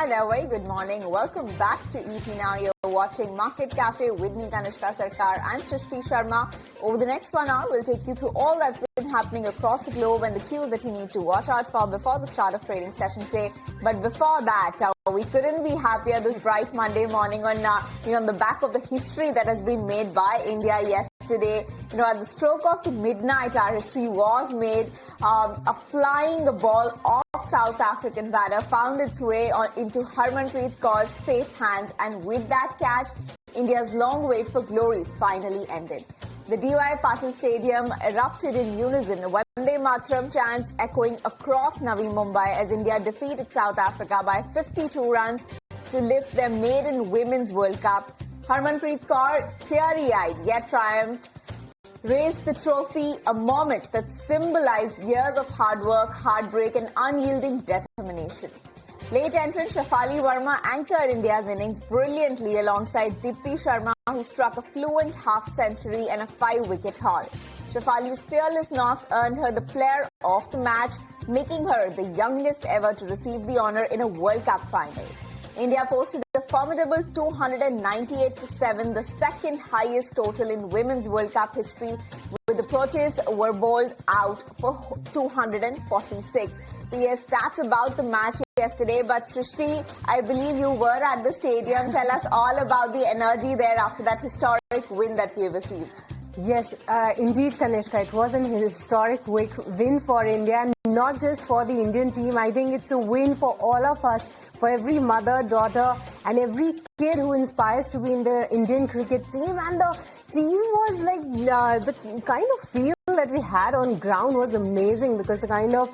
Hi there, very good morning. Welcome back to ET Now. You're watching Market Cafe with me, Kanishka Sarkar and Srishti Sharma. Over the next 1 hour, we'll take you through all that's been happening across the globe and the cues that you need to watch out for before the start of trading session today. But before that, we couldn't be happier this bright Monday morning on the back of the history that has been made by India yesterday. At the stroke of the midnight, our history was made. A flying ball off South African batter found its way into Harmanpreet Kaur's safe hands, and with that catch, India's long wait for glory finally ended. The DII Patil Stadium erupted in unison, Vande Mataram chants echoing across Navi Mumbai as India defeated South Africa by 52 runs to lift their maiden Women's World Cup. Harmanpreet Kaur, teary-eyed yet triumphed, raised the trophy, a moment that symbolized years of hard work, heartbreak and unyielding determination. Late entrant Shafali Verma anchored India's innings brilliantly alongside Deepti Sharma, who struck a fluent half-century and a 5-wicket haul. Shafali's fearless knock earned her the player of the match, making her the youngest ever to receive the honour in a World Cup final. India posted a formidable 298 for 7, the second highest total in Women's World Cup history, with the Proteas were bowled out for 246. So yes, that's about the match yesterday. But Srishti, I believe you were at the stadium. Tell us all about the energy there after that historic win that we received. Yes, indeed, Kanishka. It was an historic win for India, and not just for the Indian team. I think it's a win for all of us, for every mother, daughter, and every kid who inspires to be in the Indian cricket team. And the team was like, the kind of feel that we had on ground was amazing, because the kind of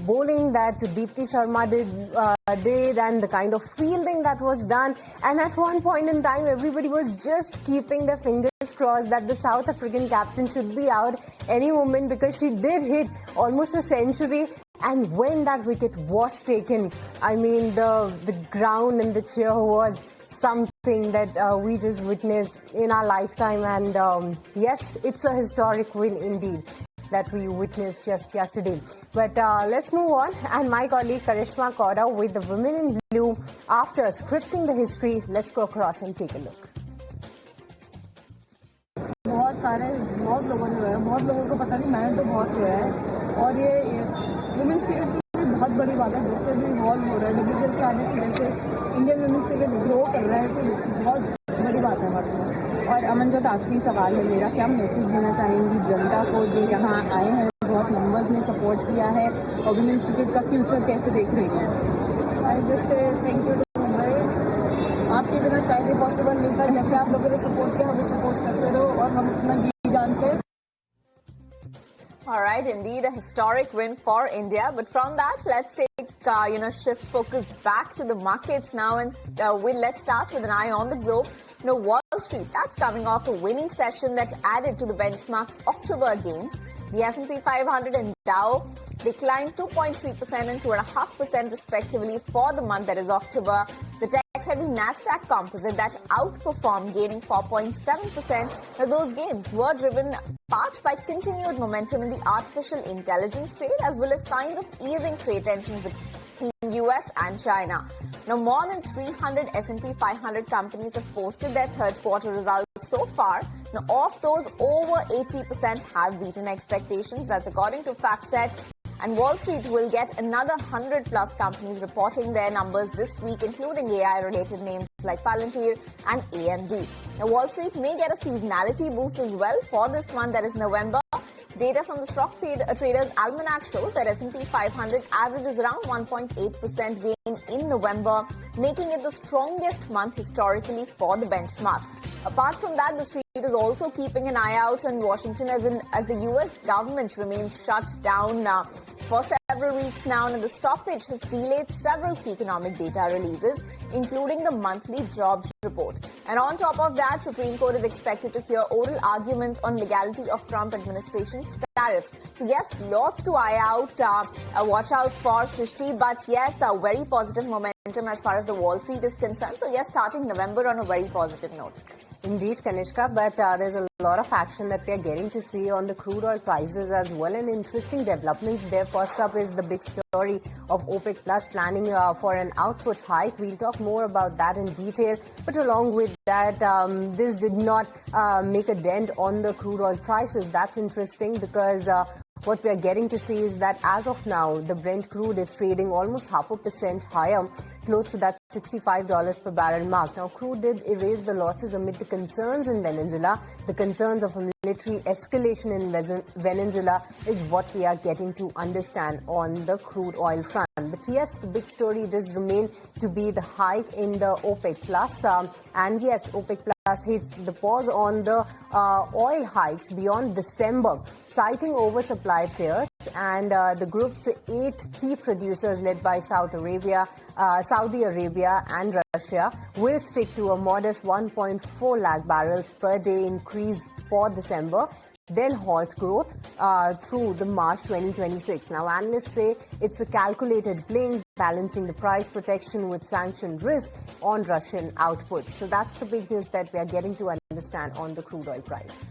bowling that Deepti Sharma did and the kind of fielding that was done. And at one point in time, everybody was just keeping their fingers crossed that the South African captain should be out any moment, because she did hit almost a century. And when that wicket was taken, I mean, the ground and the cheer was something that we just witnessed in our lifetime. And yes, it's a historic win indeed that we witnessed just yesterday. But let's move on. And my colleague Karishma Kaura with the Women in Blue, after scripting the history, let's go across and take a look. बहुत लोगों ने बहुत लोगों को पता नहीं, मैंने तो बहुत किया है। और ये वुमेन्स क्रिकेट के लिए बहुत बड़ी बात है। जैसे भी इवॉल्व हो रहा है, WPL के आने से जैसे इंडियन वुमेन्स क्रिकेट ग्रो कर रहा है, तो बहुत बड़ी बात है हमारे लिए। और अमन, जो आखिरी सवाल है मेरा, क्या मैसेज देना चाहेंगी जनता को जो यहाँ आए हैं, बहुत नंबर्स में सपोर्ट किया है, और वुमेन्स क्रिकेट का फ्यूचर कैसे देख रही हैं? I just say thank you to Mumbai. आपके बिना शायद ये पॉसिबल नहीं था। जैसे आप लोगों ने सपोर्ट किया, हमें सपोर्ट करते रहो और हम अपना जी जान से। All right, indeed a historic win for India. But from that, let's take shift focus back to the markets now, and let's start with an eye on the globe. Wall Street, that's coming off a winning session that added to the benchmark's October gains. The S&P 500 and Dow declined 2.3% and 2.5% respectively for the month that is October. The tech-heavy Nasdaq Composite that outperformed, gaining 4.7%. Now, those gains were driven part by continued momentum in the artificial intelligence trade, as well as signs of easing trade tensions between US and China. Now, more than 300 S&P 500 companies have posted their third quarter results so far. Now, of those, over 80% have beaten expectations. That's according to FactSet. And Wall Street will get another 100-plus companies reporting their numbers this week, including AI-related names like Palantir and AMD. Now, Wall Street may get a seasonality boost as well for this month, that is November. Data from the Stock Traders Almanac shows that S&P 500 averages around 1.8% gain in November, making it the strongest month historically for the benchmark. Apart from that, the street is also keeping an eye out on Washington as the U.S. government remains shut down for several weeks now, and the stoppage has delayed several key economic data releases, including the monthly jobs report. And on top of that, Supreme Court is expected to hear oral arguments on legality of Trump administration's tariffs. So yes, lots to watch out for, Srishti, but yes, a very positive momentum as far as the Wall Street is concerned. So yes, starting November on a very positive note. Indeed, Kanishka, but there's a lot of action that we are getting to see on the crude oil prices as well, and interesting developments there. First up is the big story of OPEC Plus planning for an output hike. We'll talk more about that in detail, but along with that, this did not make a dent on the crude oil prices. That's interesting because what we are getting to see is that as of now, the Brent crude is trading almost 0.5% higher, close to that $65 per barrel mark. Now, crude did erase the losses amid the concerns in Venezuela. The concerns of a military escalation in Venezuela is what we are getting to understand on the crude oil front. But yes, the big story does remain to be the hike in the OPEC Plus. And yes, OPEC Plus hits the pause on the oil hikes beyond December, citing oversupply fears. And the group's 8 key producers led by Saudi Arabia and Russia will stick to a modest 1.4 lakh barrels per day increase for December, then halt growth through the March 2026. Now, analysts say it's a calculated play, balancing the price protection with sanction risk on Russian output. So that's the big news that we are getting to understand on the crude oil price.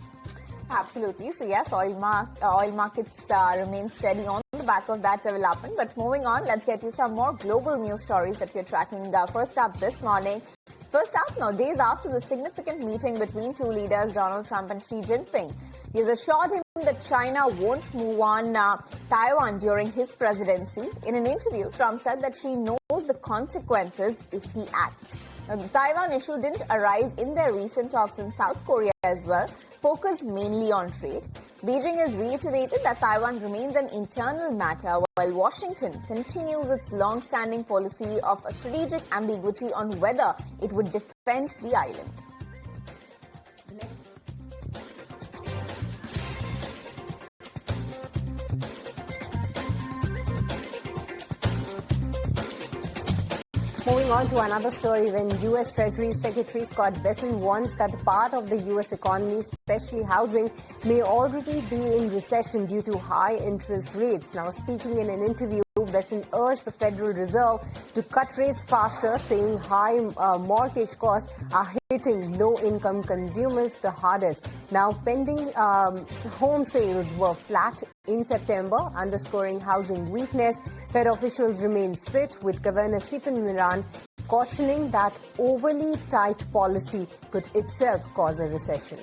Absolutely. So yes, oil markets remain steady on the back of that development. But moving on, let's get you some more global news stories that we're tracking. First up this morning. First up now, days after the significant meeting between two leaders, Donald Trump and Xi Jinping. He has assured him that China won't move on Taiwan during his presidency. In an interview, Trump said that Xi knows the consequences if he acts. Now, the Taiwan issue didn't arise in their recent talks in South Korea as well, focused mainly on trade. Beijing has reiterated that Taiwan remains an internal matter, while Washington continues its long-standing policy of a strategic ambiguity on whether it would defend the island. Moving on to another story, when U.S. Treasury Secretary Scott Bessent warns that the part of the U.S. economy, especially housing, may already be in recession due to high interest rates. Now, speaking in an interview, Bessent urged the Federal Reserve to cut rates faster, saying high mortgage costs are hitting low-income consumers the hardest. Now, pending home sales were flat in September, underscoring housing weakness. Fed officials remain strict, with Governor Stephen Miran cautioning that overly tight policy could itself cause a recession.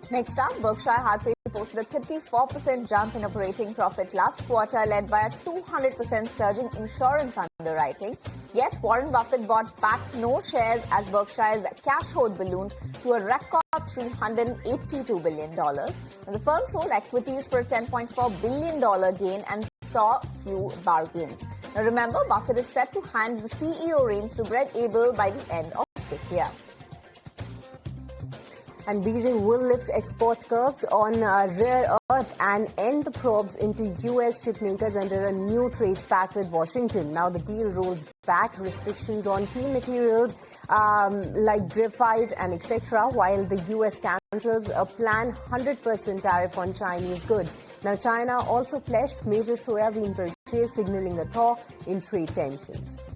Next up, Berkshire Hathaway posted a 34% jump in operating profit last quarter, led by a 200% surge in insurance underwriting. Yet, Warren Buffett bought back no shares as Berkshire's cash hold ballooned to a record $382 billion. And the firm sold equities for a $10.4 billion gain and saw few bargains. Now remember, Buffett is set to hand the CEO reins to Greg Abel by the end of this year. And Beijing will lift export curbs on rare earth and end the probes into U.S. chipmakers under a new trade pact with Washington. Now, the deal rolls back restrictions on key materials like graphite and etc., while the U.S. cancels a planned 100% tariff on Chinese goods. Now, China also pledged major soybean purchase, signaling a thaw in trade tensions.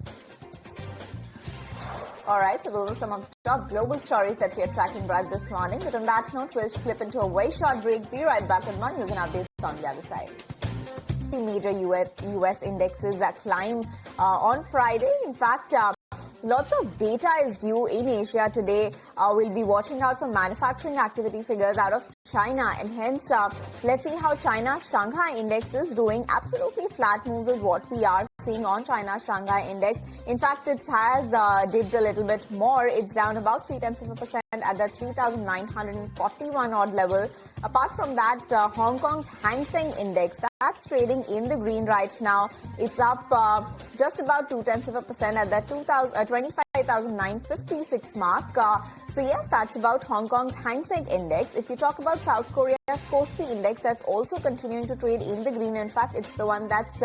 All right, so those are some of the top global stories that we are tracking right this morning. But on that note, we'll slip into a very short break. Be right back with more news and updates on the other side. The major US indexes climb on Friday. In fact, lots of data is due in Asia today. We'll be watching out for manufacturing activity figures out of China, and hence, let's see how China's Shanghai index is doing. Absolutely flat moves is what we are seeing on China's Shanghai index. In fact, it has dipped a little bit more. It's down about 0.3% at the 3,941 odd level. Apart from that, Hong Kong's Hang Seng index, that's trading in the green right now. It's up just about 0.2% at the 25,956 mark. So yes, that's about Hong Kong's Hang Seng index. If you talk about South Korea's Kospi index, that's also continuing to trade in the green. In fact, it's the one that's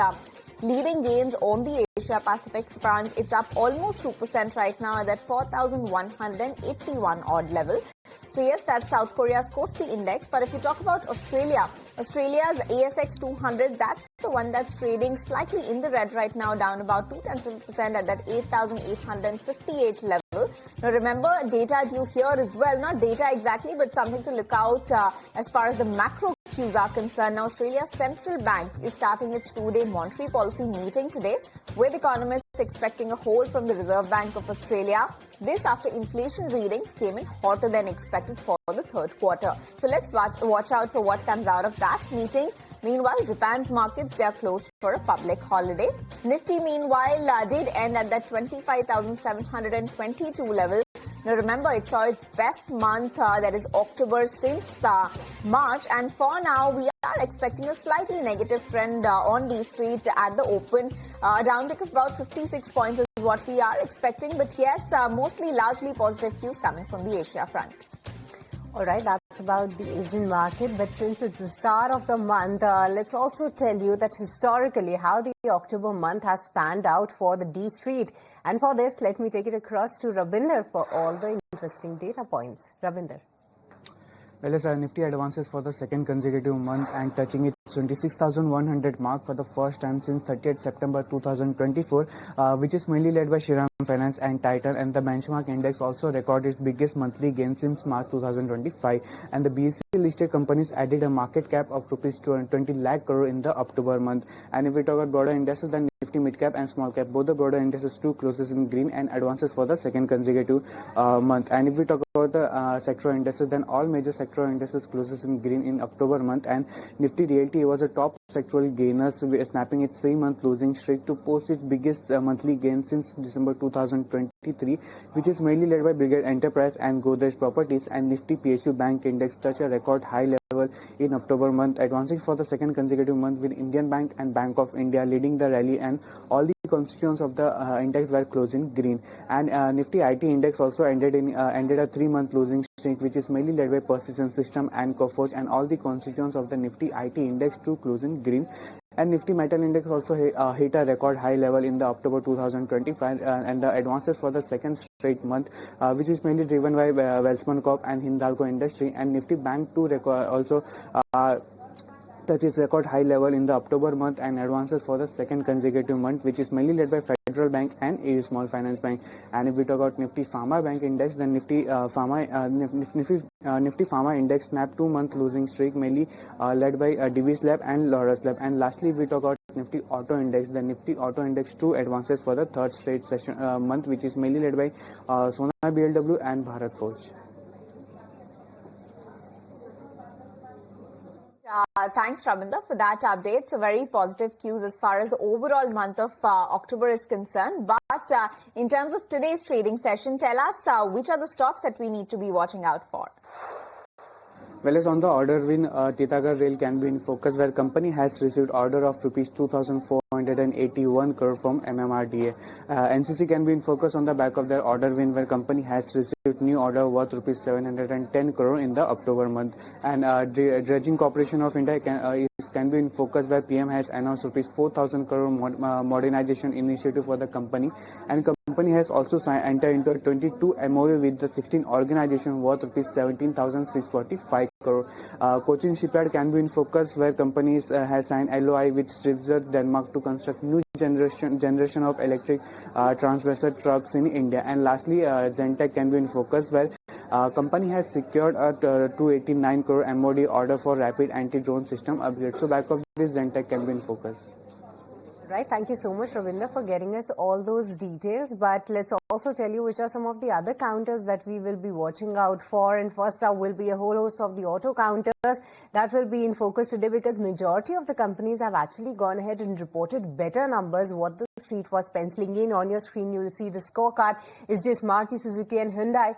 leading gains on the Asia Pacific front. It's up almost 2% right now at that 4,181 odd level. So yes, that's South Korea's Kospi index. But if you talk about Australia Australia's ASX 200, that's the one that's trading slightly in the red right now, down about 0.2% at that 8,858 level. Now remember, data due here as well, not data exactly, but something to look out as far as the macro cues are concerned. Now Australia's central bank is starting its two-day monetary policy meeting today, with economists expecting a hold from the Reserve Bank of Australia. This after inflation readings came in hotter than expected for the third quarter. So let's watch out for what comes out of that meeting. Meanwhile, Japan's markets, they are closed for a public holiday. Nifty, meanwhile, did end at that 25,722 level. Now remember, it saw its best month, that is October, since March. And for now, we are expecting a slightly negative trend on the street at the open. Downtick of about 56 points is what we are expecting. But yes, mostly largely positive cues coming from the Asia front. All right, that's about the Asian market. But since it's the start of the month, let's also tell you that historically how the October month has panned out for the D Street. And for this, let me take it across to Rabinder for all the interesting data points. Rabinder. Well, as Nifty advances for the second consecutive month and touching its 26,100 mark for the first time since 30th September 2024, which is mainly led by Shriram Finance and Titan, and the benchmark index also recorded its biggest monthly gain since March 2025. And the BSE listed companies added a market cap of rupees 20 lakh crore in the October month. And if we talk about broader indices, then Nifty mid cap and small cap, both the broader indices too closes in green and advances for the second consecutive month. And if we talk about the sectoral indices, then all major sectoral indices closes in green in October month, and Nifty Realty was a top sectoral gainer, snapping its 3-month losing streak to post its biggest monthly gain since December 2023, which is mainly led by Brigade Enterprise and Godrej Properties. And Nifty PSU Bank Index touched a record high level in October month, advancing for the second consecutive month, with Indian Bank and Bank of India leading the rally, and all the constituents of the index were closing green. And Nifty IT Index also ended a 3-month losing streak, which is mainly led by Persistent System and Coforge, and all the constituents of the Nifty IT Index too closing green. And Nifty Metal Index also hit a record high level in the October 2025, and the advances for the second straight month, which is mainly driven by Welspun Corp and Hindalco Industry. And Nifty Bank too also touches record high level in the October month and advances for the second consecutive month, which is mainly led by Federal Bank and AU Small Finance Bank. And if we talk about Nifty Pharma Bank Index, then Nifty Pharma Index snapped 2-month losing streak, mainly led by Divi's Lab and Laurus Lab. And lastly, if we talk about Nifty Auto Index, the Nifty Auto Index too advances for the third straight month, which is mainly led by Sona BLW and Bharat Forge. Thanks, Rabinder, for that update. So very positive cues as far as the overall month of October is concerned. But in terms of today's trading session, tell us which are the stocks that we need to be watching out for. Well, as on the order win, Titagarh Rail can be in focus, where company has received order of rupees 2,481 crore from MMRDA. NCC can be in focus on the back of their order win, where company has received new order worth rupees 710 crore in the October month. And Dredging Corporation of India can be in focus, where PM has announced rupees 4,000 crore modernization initiative for the company. And company has also entered into a 22 MOU with the 16 organization worth rupees 17,645 crore. Cochin Shipyard can be in focus, where companies has signed LOI with Stripser, Denmark, to construct new generation of electric transversal trucks in India. And lastly, Zentech can be in focus, where company has secured a 289 crore MOD order for rapid anti-drone system upgrade. So back of this, Zentech can be in focus. Right, thank you so much, Ravinder, for getting us all those details. But let's also tell you which are some of the other counters that we will be watching out for. And first up will be a whole host of the auto counters that will be in focus today, because majority of the companies have actually gone ahead and reported better numbers. What the street was penciling in. On your screen, you will see the scorecard. It's just Maruti Suzuki and Hyundai,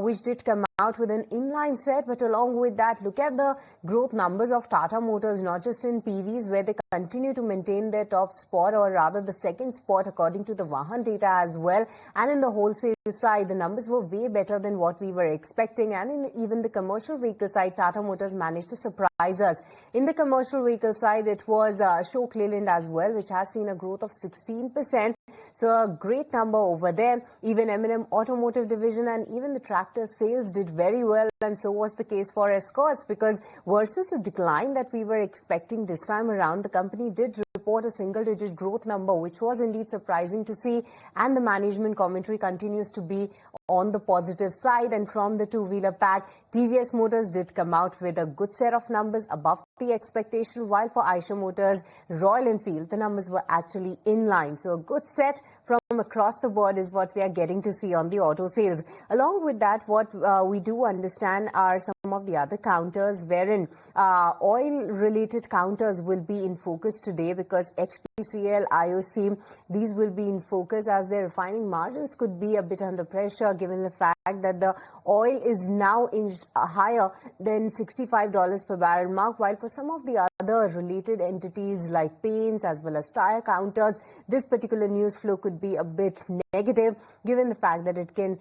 which did come out with an inline set. But along with that, look at the growth numbers of Tata Motors, not just in PVs, where they continue to maintain their top spot, or rather the second spot according to the Vahan data as well. And in the wholesale side, the numbers were way better than what we were expecting. And in even the commercial vehicle side, Tata Motors managed to surprise us. In the commercial vehicle side, it was Ashok Leyland as well, which has seen a growth of 16%. 16%. So a great number over there. Even M&M Automotive Division and even the tractor sales did very well, and so was the case for Escorts, because versus the decline that we were expecting this time around, the company did report a single-digit growth number, which was indeed surprising to see, and the management commentary continues to be on the positive side. And from the two-wheeler pack, TVS Motors did come out with a good set of numbers above the expectation, while for Eicher Motors, Royal Enfield, the numbers were actually in line. So a good set from across the board is what we are getting to see on the auto sales. Along with that, what we do understand are some of the other counters, wherein oil-related counters will be in focus today, because HPCL, IOC, these will be in focus as their refining margins could be a bit under pressure, given the fact that the oil is now inched higher than $65 per barrel mark, while for some of the other related entities like paints as well as tire counters, this particular news flow could be a bit negative, given the fact that it can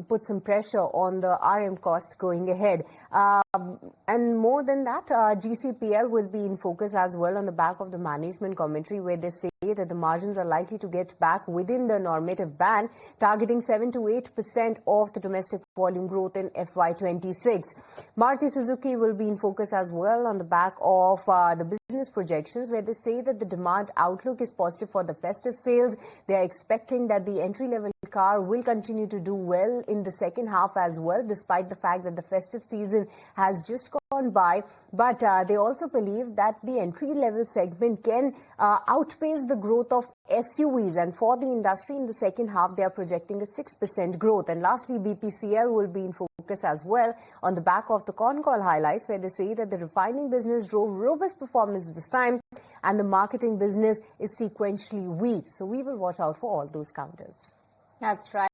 put some pressure on the RM cost going ahead. And more than that, GCPL will be in focus as well on the back of the management commentary, where they say that the margins are likely to get back within the normative band, targeting 7 to 8% of the domestic volume growth in FY26. Maruti Suzuki will be in focus as well on the back of the business projections, where they say that the demand outlook is positive for the festive sales. They are expecting that the entry-level car will continue to do well in the second half as well, despite the fact that the festive season has just gone by. But they also believe that the entry-level segment can outpace the growth of SUVs, and for the industry in the second half, they are projecting a 6% growth. And lastly, BPCL will be in focus as well on the back of the con call highlights, where they say that the refining business drove robust performance this time, and the marketing business is sequentially weak. So we will watch out for all those counters. That's right.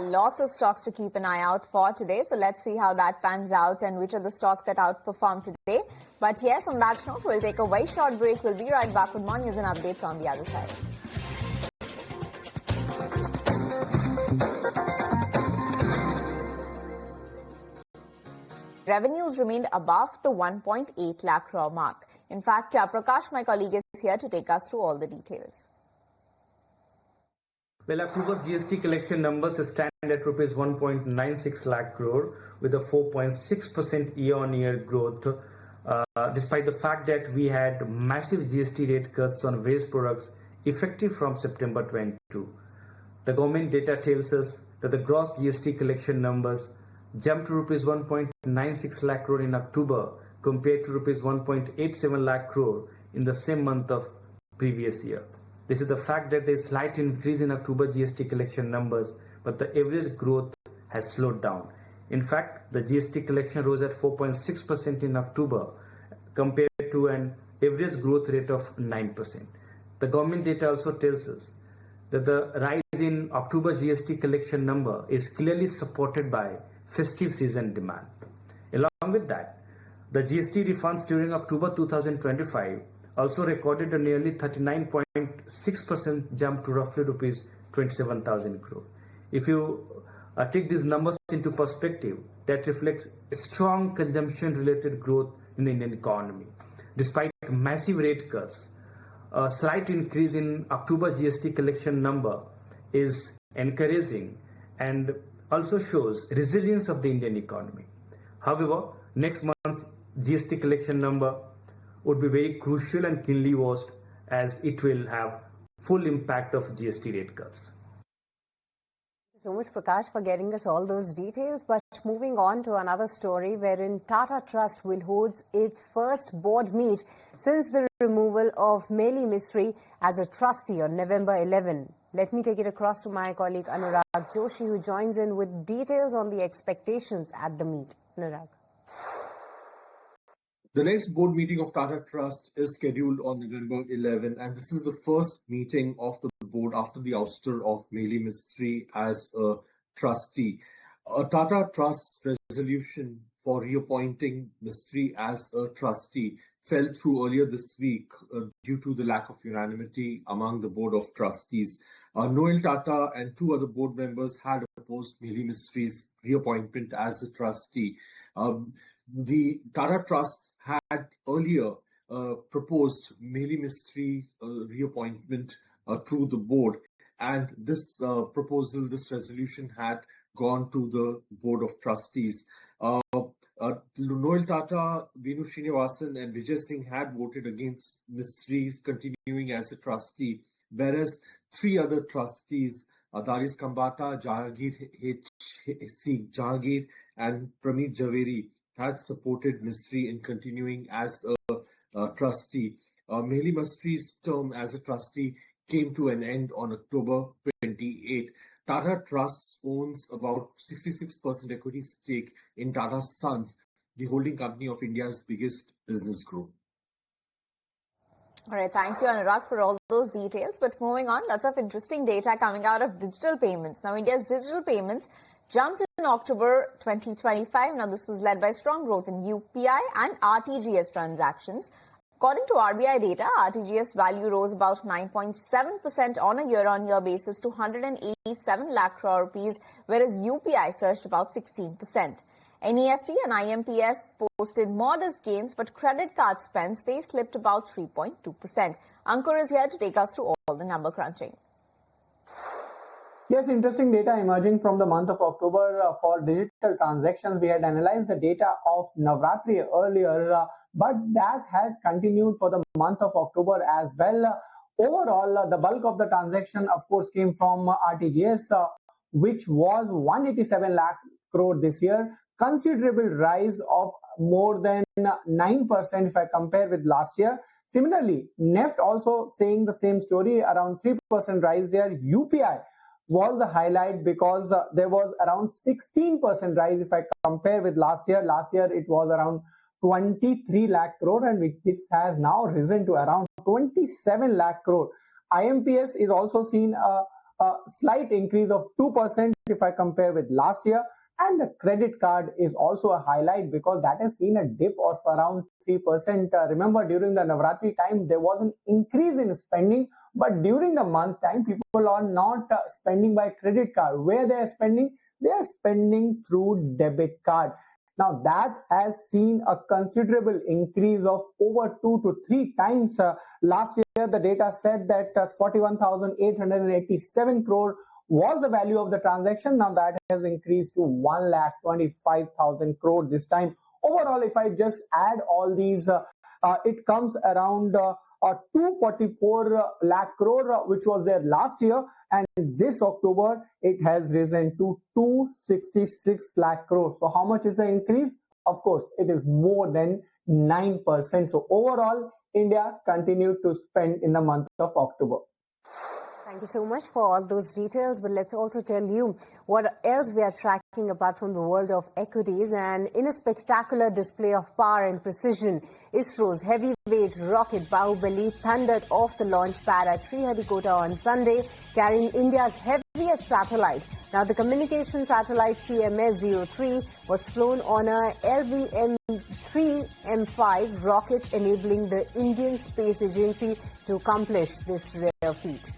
Lots of stocks to keep an eye out for today. So let's see how that pans out and which are the stocks that outperform today. But yes, on that note, we'll take a very short break. We'll be right back with more news and updates on the other side. Revenues remained above the 1.8 lakh crore mark. In fact, Prakash, my colleague, is here to take us through all the details. Well, October GST collection numbers stand at rupees 1.96 lakh crore with a 4.6% year-on-year growth, despite the fact that we had massive GST rate cuts on various products effective from September 22. The government data tells us that the gross GST collection numbers jumped to rupees 1.96 lakh crore in October compared to rupees 1.87 lakh crore in the same month of previous year. This is the fact that there is slight increase in October GST collection numbers, but the average growth has slowed down. In fact, the GST collection rose at 4.6% in October compared to an average growth rate of 9%. The government data also tells us that the rise in October GST collection number is clearly supported by festive season demand. Along with that, the GST refunds during October 2025 also recorded a nearly 39.6% jump to roughly rupees 27,000 crore. If you take these numbers into perspective, that reflects a strong consumption-related growth in the Indian economy. Despite massive rate cuts, a slight increase in October GST collection number is encouraging and also shows resilience of the Indian economy. However, next month's GST collection number would be very crucial and keenly watched, as it will have full impact of GST rate cuts. Thank you so much, Prakash, for getting us all those details. But moving on to another story, wherein Tata Trust will hold its first board meet since the removal of Meli Mistry as a trustee on November 11. Let me take it across to my colleague Anurag Joshi, who joins in with details on the expectations at the meet. Anurag. The next board meeting of Tata Trust is scheduled on November 11, and this is the first meeting of the board after the ouster of Meli Mistry as a trustee. Tata Trust's resolution for reappointing Mistry as a trustee fell through earlier this week due to the lack of unanimity among the board of trustees. Noel Tata and two other board members had opposed Meli Mistry's reappointment as a trustee. The Tata Trust had earlier proposed Meli Mistry reappointment through the board. And this proposal, this resolution had gone to the Board of Trustees. Noel Tata, Venu Srinivasan and Vijay Singh had voted against Mistry continuing as a trustee, whereas three other trustees, Darius Kambata, Jahangir Jahangir and Prameet Javeri, had supported Mistry in continuing as a trustee. Mehli Mistry's term as a trustee came to an end on October 28. Tata Trusts owns about 66% equity stake in Tata Sons, the holding company of India's biggest business group. All right, thank you, Anurag, for all those details. But moving on, lots of interesting data coming out of digital payments. Now, India's digital payments jumped in October 2025. Now, this was led by strong growth in UPI and RTGS transactions. According to RBI data, RTGS value rose about 9.7% on a year-on-year basis to 187 lakh crore rupees, whereas UPI surged about 16%. NEFT and IMPS posted modest gains, but credit card spends, they slipped about 3.2%. Ankur is here to take us through all the number crunching. Yes, interesting data emerging from the month of October for digital transactions. We had analyzed the data of Navratri earlier, but that had continued for the month of October as well. Overall, the bulk of the transaction, of course, came from RTGS, which was 187 lakh crore this year. Considerable rise of more than 9% if I compare with last year. Similarly, NEFT also saying the same story, around 3% rise there. UPI was the highlight because there was around 16% rise if I compare with last year. Last year it was around 23 lakh crore and it has now risen to around 27 lakh crore. IMPS is also seen a slight increase of 2% if I compare with last year. And the credit card is also a highlight because that has seen a dip of around 3%. Remember, during the Navratri time, there was an increase in spending. But during the month time, people are not spending by credit card. Where they are spending? They are spending through debit card. Now, that has seen a considerable increase of over 2 to 3 times. Last year, the data said that 41,887 crore was the value of the transaction. Now that has increased to 1,25,000 crore this time. Overall, if I just add all these, it comes around 244 lakh crore, which was there last year. And this October, it has risen to 266 lakh crore. So how much is the increase? Of course, it is more than 9%. So overall, India continued to spend in the month of October. Thank you so much for all those details, but let's also tell you what else we are tracking apart from the world of equities. And in a spectacular display of power and precision, ISRO's heavyweight rocket Bahubali thundered off the launch pad at Sriharikota on Sunday, carrying India's heaviest satellite. Now, the communication satellite CMS-03 was flown on a LVM-3M5 rocket, enabling the Indian Space Agency to accomplish this rare feat.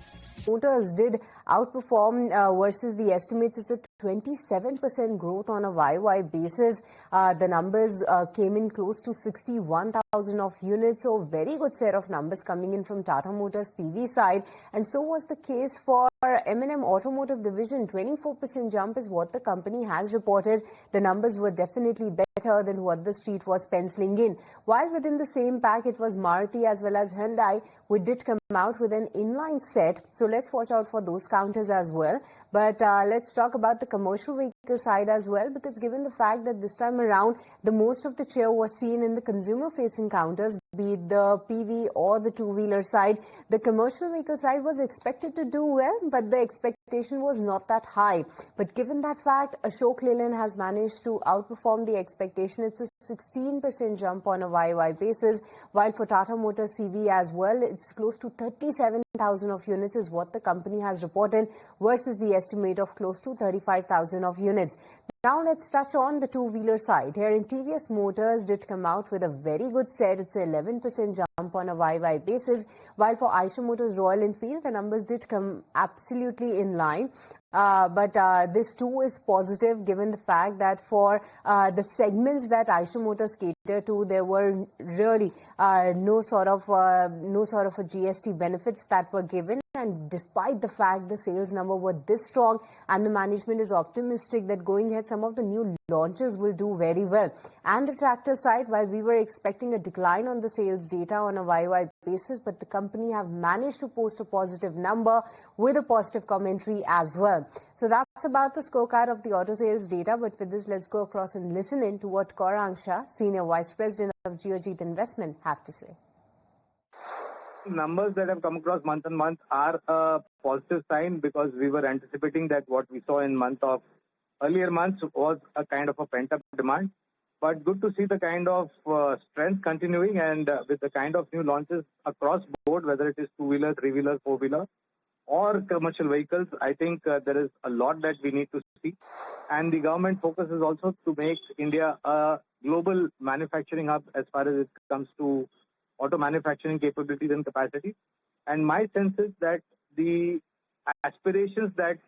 Motors did outperform versus the estimates. It's a 27% growth on a YY basis. The numbers came in close to 61,000 of units. So very good set of numbers coming in from Tata Motors PV side. And so was the case for M&M Automotive Division. 24% jump is what the company has reported. The numbers were definitely better than what the street was penciling in. While within the same pack, it was Maruti as well as Hyundai, which did come out with an inline set. So let's watch out for those counters as well. But let's talk about the commercial vehicle side as well, because given the fact that this time around, the most of the cheer was seen in the consumer-facing counters, be it the PV or the two-wheeler side. The commercial vehicle side was expected to do well, but the expectation was not that high. But given that fact, Ashok Leyland has managed to outperform the expectation. It's a 16% jump on a YY basis, while for Tata Motors CV as well, it's close to 37,000 of units is what the company has reported versus the estimate of close to 35,000 of units. Now let's touch on the two-wheeler side. Here in TVS Motors did come out with a very good set. It's an 11% jump on a YY basis, while for Eicher Motors Royal Enfield, the numbers did come absolutely in line. But this too is positive given the fact that for the segments that Eicher Motors cater to, there were really no sort of a GST benefits that were given. and despite the fact the sales number were this strong, and the management is optimistic that going ahead some of the new launches will do very well. And the tractor side, while we were expecting a decline on the sales data on a YY basis, but the company have managed to post a positive number with a positive commentary as well. So that's about the scorecard of the auto sales data. But with this, let's go across and listen in to what Gaurang Shah, Senior Vice President of Geojit Investment, have to say. Numbers that have come across month on month are a positive sign, because we were anticipating that what we saw in earlier months was a kind of a pent-up demand. But good to see the kind of strength continuing, and with the kind of new launches across board, whether it is two-wheeler, three-wheeler, four-wheeler or commercial vehicles. I think there is a lot that we need to see. And the government focus is also to make India a global manufacturing hub as far as it comes to auto manufacturing capabilities and capacity. And my sense is that the aspirations that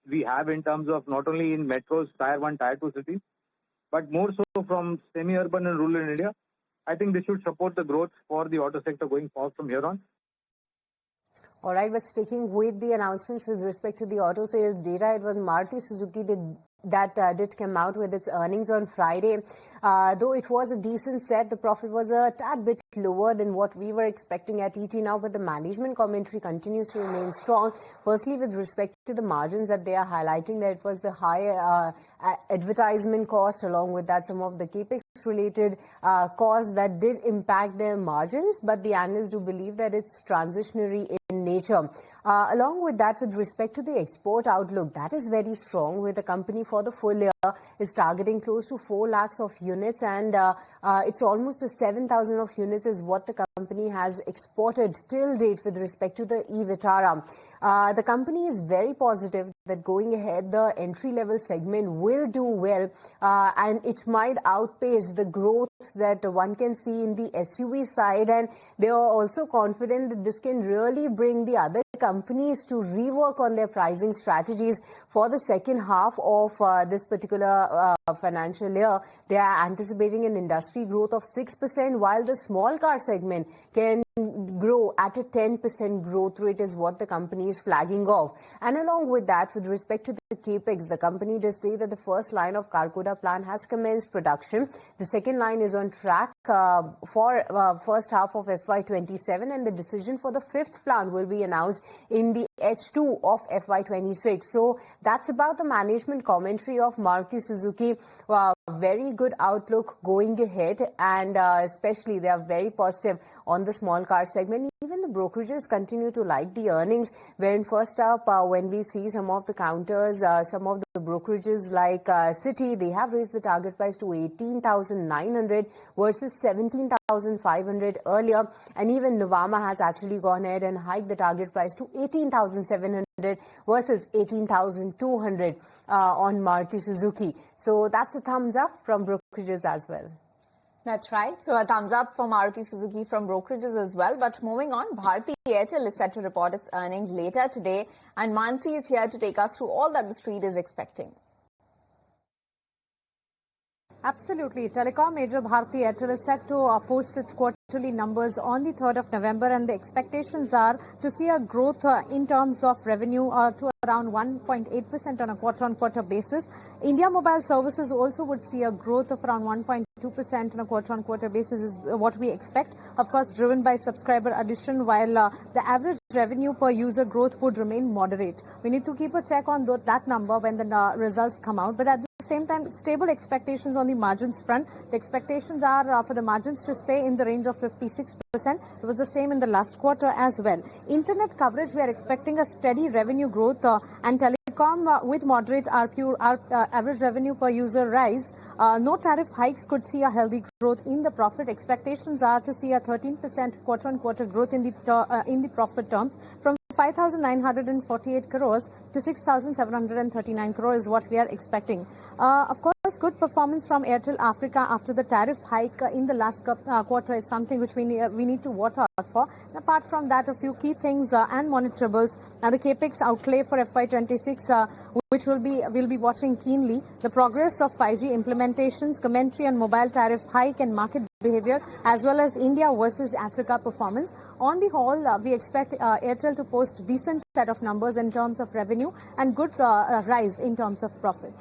we have in terms of not only in metros, tier 1, tier 2 cities, but more so from semi-urban and rural India, I think this should support the growth for the auto sector going forward from here on. All right, but sticking with the announcements with respect to the auto sales data, it was Maruti Suzuki that did come out with its earnings on Friday. Though it was a decent set, the profit was a tad bit lower than what we were expecting at ET now, but the management commentary continues to remain strong. Firstly, with respect to the margins that they are highlighting, that it was the high advertisement cost, along with that some of the capex related costs that did impact their margins, but the analysts do believe that it's transitionary in nature. Along with that, with respect to the export outlook, that is very strong, with the company for the full year is targeting close to 4 lakhs of units, and it's almost a 7,000 of units is what the company has exported till date with respect to the e-Vitara. The company is very positive that going ahead, the entry-level segment will do well, and it might outpace the growth that one can see in the SUV side, and they are also confident that this can really bring the other companies to rework on their pricing strategies for the second half of this particular financial year. They are anticipating an industry growth of 6%, while the small car segment can grow at a 10% growth rate is what the company is flagging off. And along with that, with respect to the capex, the company does say that the first line of Karkoda plant has commenced production. The second line is on track for first half of FY27, and the decision for the fifth plant will be announced in the H2 of FY26. So that's about the management commentary of Maruti Suzuki. Very good outlook going ahead, and especially they are very positive on the small car segment. Even the brokerages continue to like the earnings. When first up, when we see some of the counters, some of the brokerages like Citi, they have raised the target price to 18,900 versus 17,500 earlier. And even Nuvama has actually gone ahead and hiked the target price to 18,700 versus 18,200 on Maruti Suzuki. So that's a thumbs up from brokerages as well. That's right. So a thumbs up for Maruti Suzuki from brokerages as well. But moving on, Bharti Airtel is set to report its earnings later today, and Mansi is here to take us through all that the street is expecting. Absolutely. Telecom major Bharti Airtel is set to post its quarterly numbers on the 3rd of November, and the expectations are to see a growth in terms of revenue to around 1.8% on a quarter-on-quarter basis. India Mobile Services also would see a growth of around 1.2% on a quarter-on-quarter basis is what we expect. Of course, driven by subscriber addition, while the average revenue per user growth would remain moderate. We need to keep a check on that number when the results come out. But at the same time, stable expectations on the margins front. The expectations are for the margins to stay in the range of 56%. It was the same in the last quarter as well. Internet coverage, we are expecting a steady revenue growth and telecom with moderate ARPU, average revenue per user rise. No tariff hikes could see a healthy growth in the profit. Expectations are to see a 13% quarter-on-quarter growth in the profit terms from 5,948 crores to 6,739 crores is what we are expecting. Of course, good performance from Airtel Africa after the tariff hike in the last quarter is something which we need to watch out for. And apart from that, a few key things and monitorables. Now, the capex outlay for FY26, which we'll be watching keenly. The progress of 5G implementations, commentary on mobile tariff hike and market behavior, as well as India versus Africa performance. On the whole, we expect Airtel to post decent set of numbers in terms of revenue and good rise in terms of profit.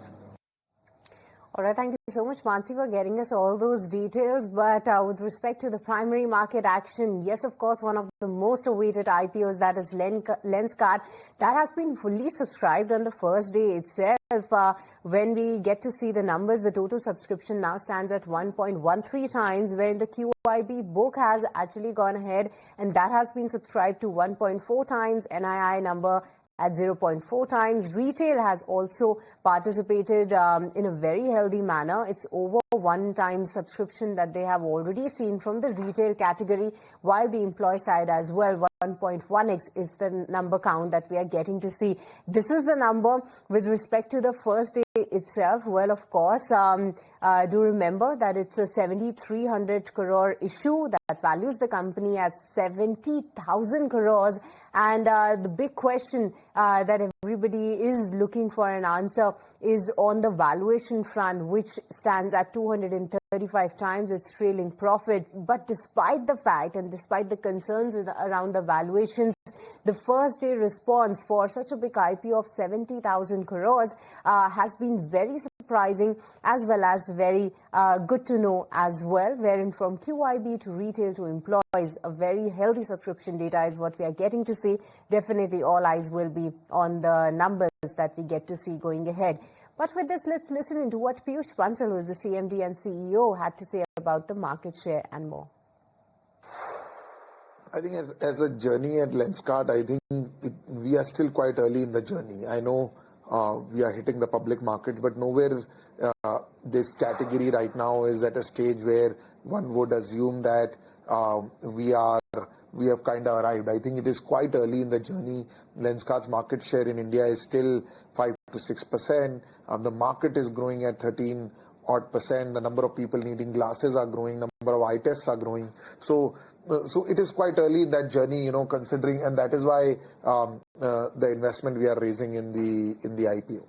All right, thank you so much, Bharti, for getting us all those details. But with respect to the primary market action, yes, of course, one of the most awaited IPOs, that is Lenskart, that has been fully subscribed on the first day itself. When we get to see the numbers, the total subscription now stands at 1.13 times, where the QIB book has actually gone ahead, and that has been subscribed to 1.4 times. NII number at 0.4 times. Retail has also participated in a very healthy manner. It's over 1 time subscription that they have already seen from the retail category, while the employee side as well, 1.1x is the number count that we are getting to see. This is the number with respect to the first day itself. Well, of course, do remember that it's a 7,300 crore issue that values the company at 70,000 crores. And the big question that everybody is looking for an answer is on the valuation front, which stands at 235 times its trailing profit. But despite the fact and despite the concerns around the valuations, the first day response for such a big IPO of 70,000 crores has been very surprising, as well as very good to know as well, wherein from QIB to retail to employees, a very healthy subscription data is what we are getting to see. Definitely all eyes will be on the numbers that we get to see going ahead. But with this, let's listen into what Piyush Bansal, who is the CMD and CEO, had to say about the market share and more. I think as a journey at Lenskart, I think we are still quite early in the journey. I know we are hitting the public market, but nowhere this category right now is at a stage where one would assume that we have kind of arrived. I think it is quite early in the journey. Lenskart's market share in India is still 5 to 6%. The market is growing at 13% odd. The number of people needing glasses are growing, number of eye tests are growing. So it is quite early in that journey, considering, and that is why the investment we are raising in the IPO.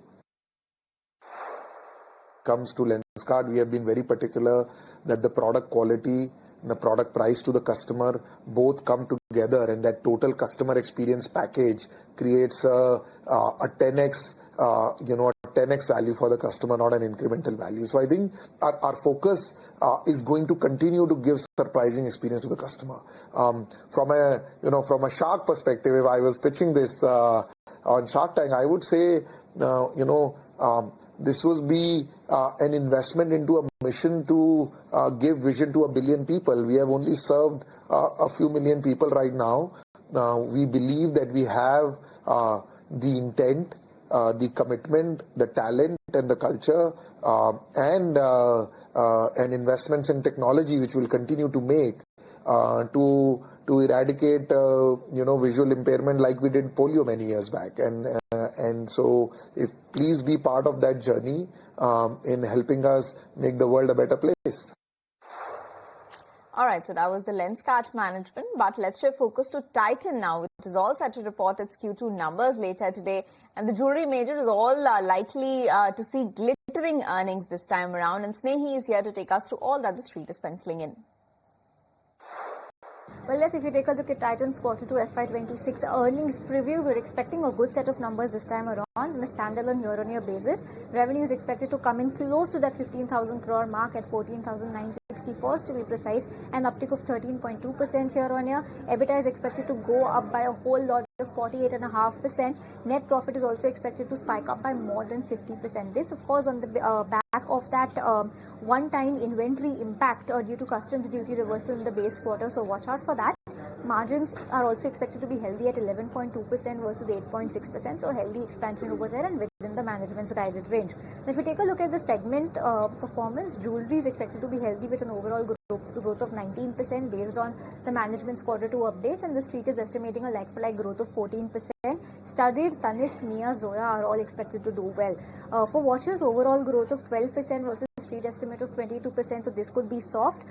Comes to Lenskart, we have been very particular that the product quality and the product price to the customer both come together, and that total customer experience package creates a 10x, a 10x value for the customer, not an incremental value. So I think our focus is going to continue to give surprising experience to the customer. From a Shark perspective, if I was pitching this on Shark Tank, I would say, this would be an investment into a mission to give vision to 1 billion people. We have only served a few million people right now. We believe that we have the intent, the commitment, the talent and the culture, and investments in technology, which we'll continue to make to eradicate visual impairment like we did polio many years back. And so please be part of that journey in helping us make the world a better place. All right, so that was the Lenskart management, but let's shift focus to Titan now, which is all set to report its Q2 numbers later today. And the jewelry major is all likely to see glittering earnings this time around. And Snehi is here to take us through all that the street is penciling in. Well, if you take a look at Titan's Q2 FY26 earnings preview, we're expecting a good set of numbers this time around on a standalone year-on-year basis. Revenue is expected to come in close to that 15,000 crore mark at 14,964 to be precise, an uptick of 13.2% year-on-year. EBITDA is expected to go up by a whole lot of 48.5%. Net profit is also expected to spike up by more than 50%. This, of course, on the back of that one-time inventory impact due to customs duty reversal in the base quarter. So watch out for that. Margins are also expected to be healthy at 11.2% versus 8.6%. So healthy expansion over there and within the management's guided range. Now, if you take a look at the segment performance, jewelry is expected to be healthy with an overall growth of 19% based on the management's Q2 updates, and the street is estimating a like-for-like growth of 14%. Studded, Tanishq, Mia, Zoya are all expected to do well. For watches, overall growth of 12% versus street estimate of 22%, so this could be soft.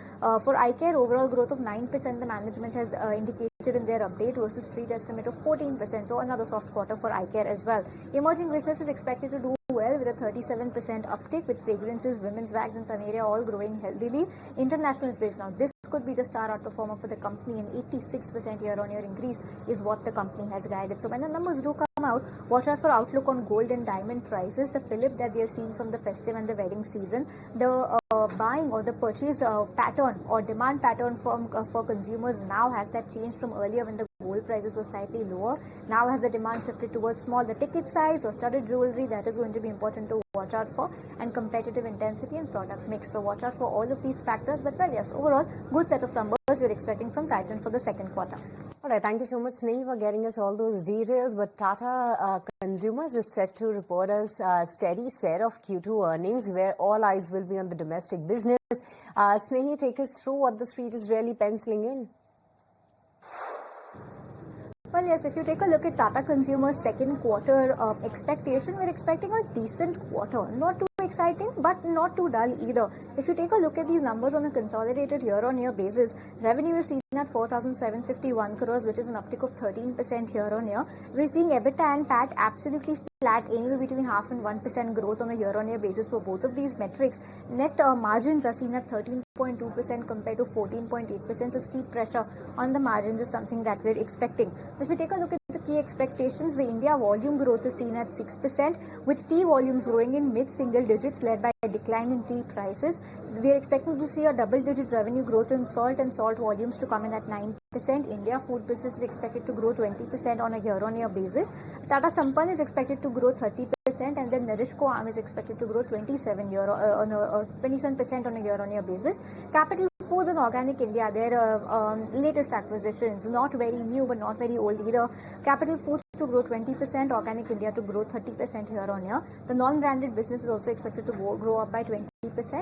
For eye care, overall growth of 9%, the management has indicated in their update versus street estimate of 14%, so another soft quarter for eye care as well. Emerging business is expected to do well with a 37% uptick, with fragrances, women's bags and Taneria all growing healthily. International space now, this could be the star outperformer for the company. An 86% year-on-year increase is what the company has guided. So when the numbers do come out, watch out for outlook on gold and diamond prices, the fillip that we are seeing from the festive and the wedding season, the buying or the purchase pattern or demand pattern from for consumers now has that changed from earlier when the gold prices were slightly lower. Now has the demand shifted towards small the ticket size or studded jewelry. That is going to be important to watch out for, and competitive intensity and product mix. So watch out for all of these factors. But well, yes, overall good set of numbers we're expecting from Titan for the second quarter. All right, thank you so much, Sneha, for getting us all those details. But Tata Consumers is set to report a steady set of Q2 earnings where all eyes will be on the domestic business. Sneha, take us through what the street is really penciling in. Well, yes, if you take a look at Tata Consumer's second quarter expectation, we're expecting a decent quarter. Not too exciting, but not too dull either. If you take a look at these numbers on a consolidated year-on-year basis, revenue is seen at 4,751 crores, which is an uptick of 13% year-on-year. We're seeing EBITDA and PAT absolutely flat, anywhere between 0.5% and 1% growth on a year-on-year basis for both of these metrics. Net margins are seen at 13.2% compared to 14.8%, so steep pressure on the margins is something that we're expecting. If we take a look at the key expectations, the India volume growth is seen at 6%, with tea volumes growing in mid-single digits led by a decline in tea prices. We are expecting to see a double-digit revenue growth in salt and salt volumes to come in at 9%. India food business is expected to grow 20% on a year-on-year basis. Tata Sampann is expected to grow 30%, and then Narishco Arm is expected to grow 27% on a year-on-year basis. Capital Foods and Organic India, their latest acquisitions, not very new but not very old either. Capital Foods to grow 20%, Organic India to grow 30% year-on-year. The non-branded business is also expected to grow up by 20%,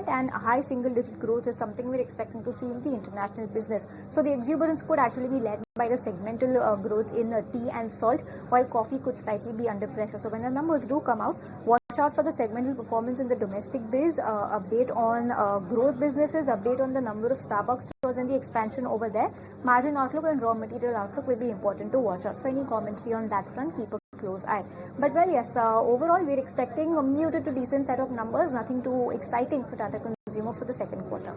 and a high single-digit growth is something we're expecting to see in the international business. So the exuberance could actually be led by the segmental growth in tea and salt, while coffee could slightly be under pressure. So when the numbers do come out, watch out for the segmental performance in the domestic biz, update on growth businesses, update on the number of Starbucks stores and the expansion over there. Margin outlook and raw material outlook will be important to watch out. For any commentary on that front, keep a close eye. But well, yes, overall we're expecting a muted to decent set of numbers, nothing too exciting for Tata Consumer for the second quarter.